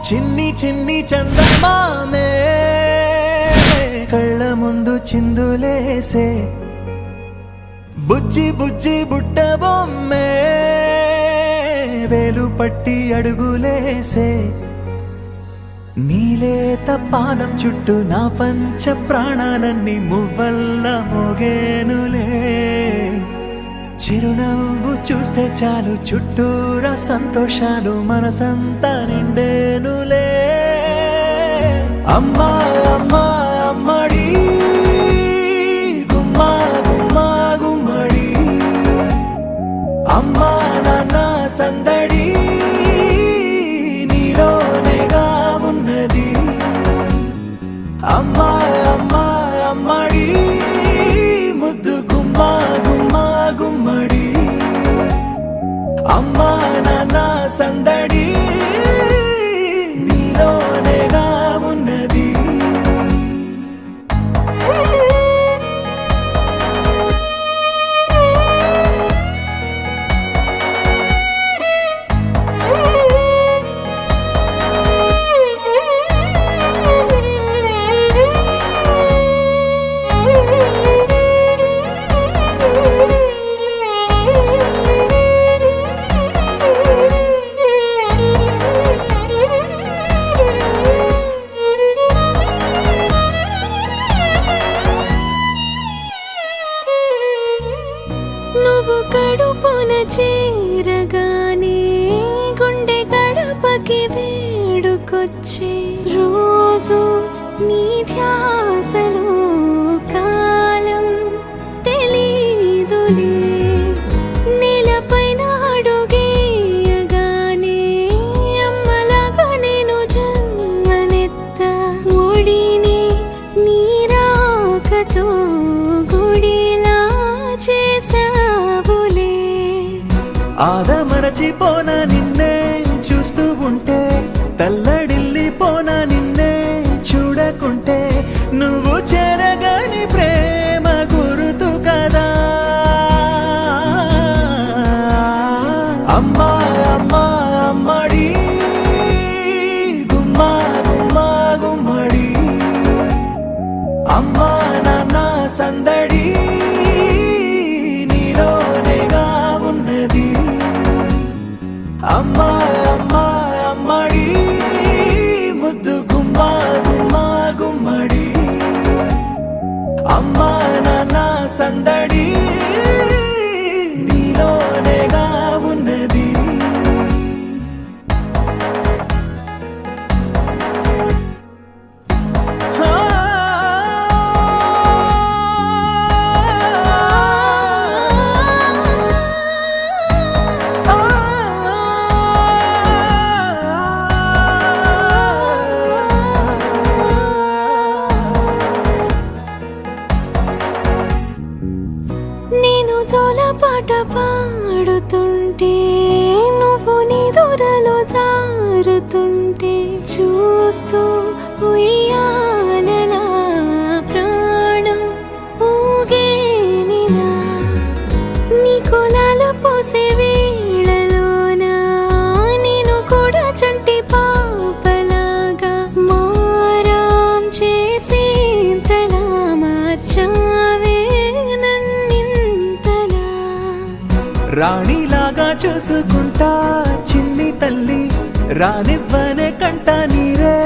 చిన్ని చిన్ని చందమామే కళ్ళ ముందు చిందులేసే బుజ్జి బుజ్జి బుట్ట బొమ్మే వేలు పట్టి అడుగులేసే నీలేత పానం చుట్టూ నా పంచ ప్రాణాలన్నీ మువ్వల్ల మోగేనులే చిరునవ్వు చూస్తే చాలు చుట్టూరా సంతోషాలు మనసంతా నిండేనులే అమ్మా అమ్మా అమ్మడి గుమ్మా గుమ్మా గుమ్మడి అమ్మా నాన్న సందడి నీలోనేగా ఉన్నది అమ్మా అమ్మా అమ్మడి ముద్దు గుమ్మా గుమ్మా గుమ్మడి అమ్మా నాన్న సందడి నీలోనేగా ఉన్నది నువ్వు కడుపున చేరగానే గుండె గడపకి వేడుకొచ్చే రోజు నీ ధ్యాసలో కాలం తెలీదులే నేలపైన అడుగేయగానే అమ్మలాగా నేను జన్మనెత్త ఒడిని నీ రాకతో గుడిలా చేసావులే ఆదమరచిపోనా నిన్నే చూస్తూ ఉంటే తల్లడిల్లిపోనా నిన్నే చూడకుంటే నువ్వు చెరగని ప్రేమ గురుతు కదా అమ్మా అమ్మా అమ్మడి గుమ్మా గుమ్మా గుమ్మడి అమ్మా నాన్న సందడి నీలోనేగా ఉన్నది అమ్మా అమ్మా అమ్మడి ముద్దు గుమ్మా గుమ్మా గుమ్మడి అమ్మా నాన్న సందడి నీలోనేగా ఉన్నది నేను జోలపాట పాడుతుంటే నువ్వు నిదురలో జారుతుంటే చూస్తూ ఉయ్యాలలా ప్రాణం ఊగేనిలా నీ కులాల పోసే వేళలోన నేను కూడా చంటి పాపలాగా మారాం చేసేంతలా మార్చావే రాణిలాగా చూసుకుంటా చిన్ని తల్లి రానివ్వనే కంట నీరే